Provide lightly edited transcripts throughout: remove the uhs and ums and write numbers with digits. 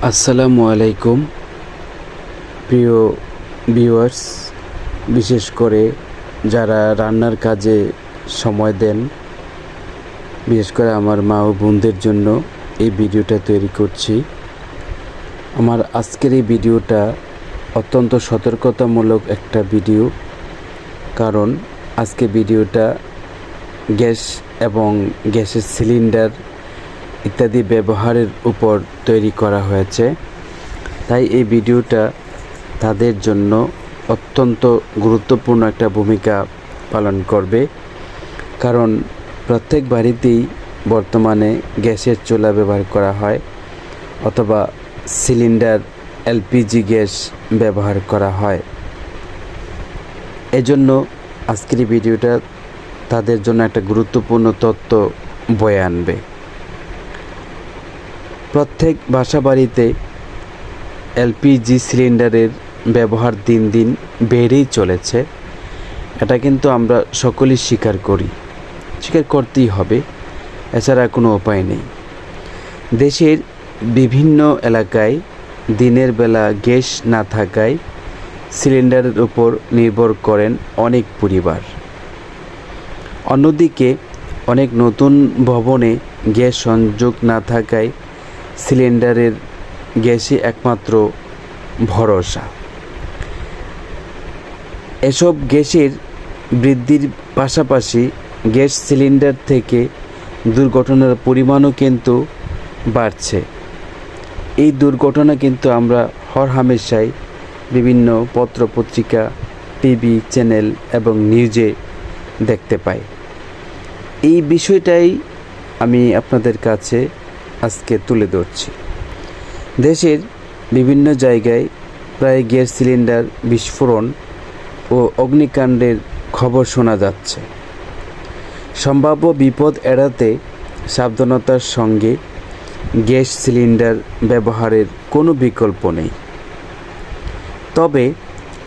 আসসালামু আলাইকুম প্রিয় ভিউয়ার্স, বিশেষ করে যারা রান্নার কাজে সময় দেন, বিশেষ করে আমার মা ও বোনদের জন্য এই ভিডিওটা তৈরি করছি। আমার আজকের এই ভিডিওটা অত্যন্ত সতর্কতামূলক একটা ভিডিও, কারণ আজকে ভিডিওটা গ্যাস এবং গ্যাসের সিলিন্ডার ইত্যাদি ব্যবহারের উপর তৈরি করা হয়েছে। তাই এই ভিডিওটা তাদের জন্য অত্যন্ত গুরুত্বপূর্ণ একটা ভূমিকা পালন করবে, কারণ প্রত্যেক বাড়িতেই বর্তমানে গ্যাসের চুলা ব্যবহার করা হয় অথবা সিলিন্ডার এলপিজি গ্যাস ব্যবহার করা হয়। এজন্য আজকের এই ভিডিওটা তাদের জন্য একটা গুরুত্বপূর্ণ তথ্য বয়ে আনবে। প্রত্যেক বাসাবাড়িতে এলপিজি সিলিন্ডারের ব্যবহার দিন দিন বেড়েই চলেছে। এটা কিন্তু আমরা সকলেই স্বীকার করতেই হবে, এছাড়া কোনো উপায় নেই। দেশের বিভিন্ন এলাকায় দিনের বেলা গ্যাস না থাকায় সিলিন্ডারের উপর নির্ভর করেন অনেক পরিবার। অন্যদিকে অনেক নতুন ভবনে গ্যাস সংযোগ না থাকায় সিলিন্ডারের গ্যাসই একমাত্র ভরসা। এসব গ্যাসের বৃদ্ধির পাশাপাশি গ্যাস সিলিন্ডার থেকে দুর্ঘটনার পরিমাণও কিন্তু বাড়ছে। এই দুর্ঘটনা কিন্তু আমরা হরহামেশাই বিভিন্ন পত্রপত্রিকা, টিভি চ্যানেল এবং নিউজে দেখতে পাই। এই বিষয়টাই আমি আপনাদের কাছে আজকে তুলে ধরছি। দেশের বিভিন্ন জায়গায় প্রায় গ্যাস সিলিন্ডার বিস্ফোরণ ও অগ্নিকাণ্ডের খবর শোনা যাচ্ছে। সম্ভাব্য বিপদ এড়াতে সাবধানতার সঙ্গে গ্যাস সিলিন্ডার ব্যবহারের কোনো বিকল্প নেই। তবে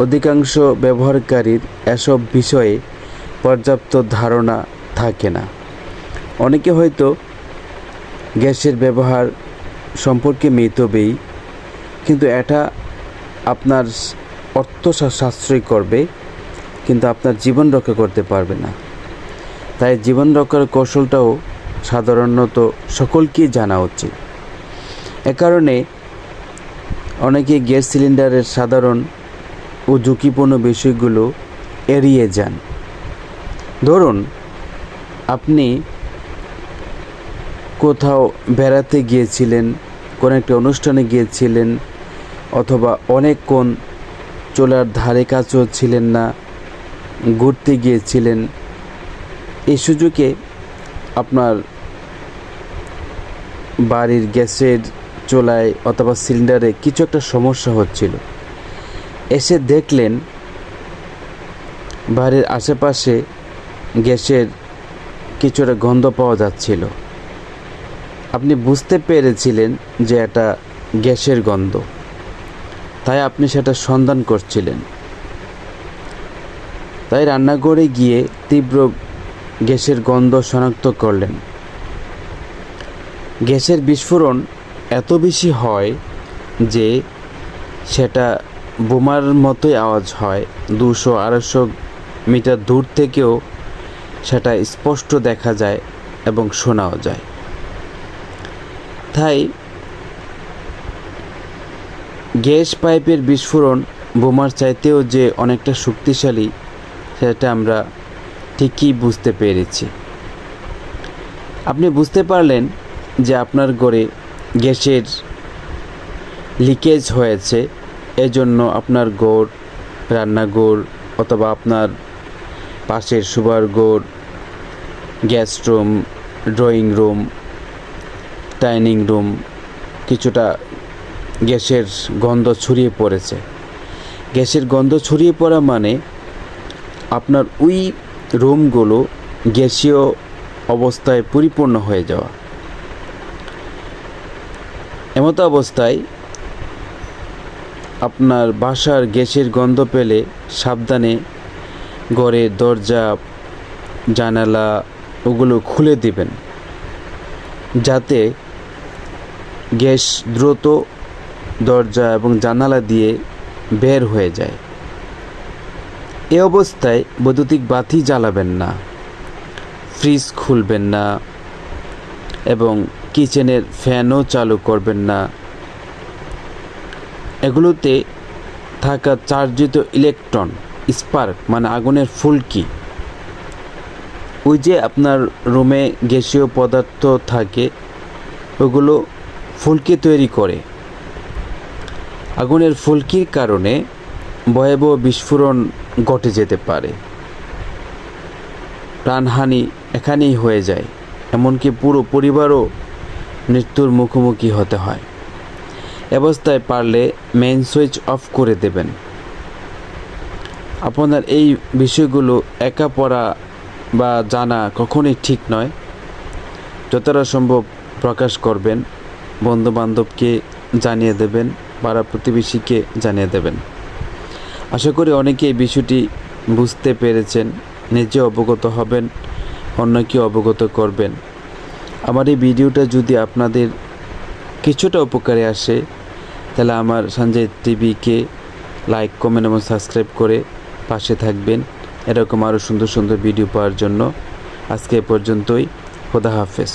অধিকাংশ ব্যবহারকারীর এসব বিষয়ে পর্যাপ্ত ধারণা থাকে না। অনেকে হয়তো গ্যাসের ব্যবহার সম্পর্কে মিতব্যয়ী, কিন্তু এটা আপনার অর্থ সাশ্রয় করবে, কিন্তু আপনার জীবন রক্ষা করতে পারবে না। তাই জীবন রক্ষার কৌশলটাও সাধারণত সকলকেই জানা উচিত। এ কারণে অনেকে গ্যাস সিলিন্ডারের সাধারণ ও ঝুঁকিপূর্ণ বিষয়গুলো এড়িয়ে যান। ধরুন, আপনি কোথাও বেড়াতে গিয়েছিলেন, কোনো একটা অনুষ্ঠানে গিয়েছিলেন, অথবা অনেকক্ষণ চুলার ধারে কাছেও ছিলেন না, ঘুরতে গিয়েছিলেন। এই সুযোগে আপনার বাড়ির গ্যাসের চুলায় অথবা সিলিন্ডারে কিছু একটা সমস্যা হচ্ছিল। এসে দেখলেন বাড়ির আশেপাশে গ্যাসের কিছুটা গন্ধ পাওয়া যাচ্ছিল। আপনি বুঝতে পেরেছিলেন যে এটা গ্যাসের গন্ধ, তাই আপনি সেটা সন্ধান করছিলেন। তাই রান্নাঘরে গিয়ে তীব্র গ্যাসের গন্ধ শনাক্ত করলেন। গ্যাসের বিস্ফোরণ এত বেশি হয় যে সেটা বোমার মতোই আওয়াজ হয়। 200-250 মিটার দূর থেকেও সেটা স্পষ্ট দেখা যায় এবং শোনাও যায়। তাই গ্যাস পাইপের বিস্ফোরণ বোমার চাইতেও যে অনেকটা শক্তিশালী, সেটা আমরা ঠিকই বুঝতে পেরেছি। আপনি বুঝতে পারলেন যে আপনার ঘরে গ্যাসের লিকেজ হয়েছে। এজন্য আপনার ঘর, রান্নাঘর অথবা আপনার পাশের শোবার ঘর, gas room, drawing room, dining room কিছুটা গ্যাসের গন্ধ ছড়িয়ে পড়েছে। গ্যাসের গন্ধ ছড়িয়ে পড়া মানে আপনার ওই রুমগুলো গ্যাসীয় অবস্থায় পরিপূর্ণ হয়ে যাওয়া। এমতো অবস্থায় আপনার বাসার গ্যাসের গন্ধ পেলে সাবধানে ঘরের দরজা, জানালা ওগুলো খুলে দিবেন, যাতে গ্যাস দ্রুত দরজা এবং জানালা দিয়ে বের হয়ে যায়। এ অবস্থায় বৈদ্যুতিক বাতি জ্বালাবেন না, ফ্রিজ খুলবেন না এবং কিচেনের ফ্যানও চালু করবেন না। এগুলোতে থাকা চার্জিত ইলেকট্রন, স্পার্ক মানে আগুনের ফুলকি, ওই যে আপনার রুমে গ্যাসীয় পদার্থ থাকে ওগুলো ফুলকি তৈরি করে। আগুনের ফুলকির কারণে ভয়াবহ বিস্ফোরণ ঘটে যেতে পারে, প্রাণহানি এখানেই হয়ে যায়, এমনকি পুরো পরিবারও মৃত্যুর মুখোমুখি হতে হয়। অবস্থায় পারলে মেইন সুইচ অফ করে দেবেন। আপনার এই বিষয়গুলো একা পড়া বা জানা কখনোই ঠিক নয়। যতটা সম্ভব প্রকাশ করবেন, বন্ধুবান্ধবকে জানিয়ে দেবেন, পাড়া প্রতিবেশীকে জানিয়ে দেবেন। আশা করি অনেকে এই বিষয়টি বুঝতে পেরেছেন, নিজে অবগত হবেন, অন্যকে অবগত করবেন। আমার এই ভিডিওটা যদি আপনাদের কিছুটা উপকারে আসে তাহলে আমার সঞ্জয় টিভিকে লাইক, কমেন্ট এবং সাবস্ক্রাইব করে পাশে থাকবেন এরকম আরও সুন্দর সুন্দর ভিডিও পাওয়ার জন্য। আজকে এ পর্যন্তই। খোদা হাফেজ।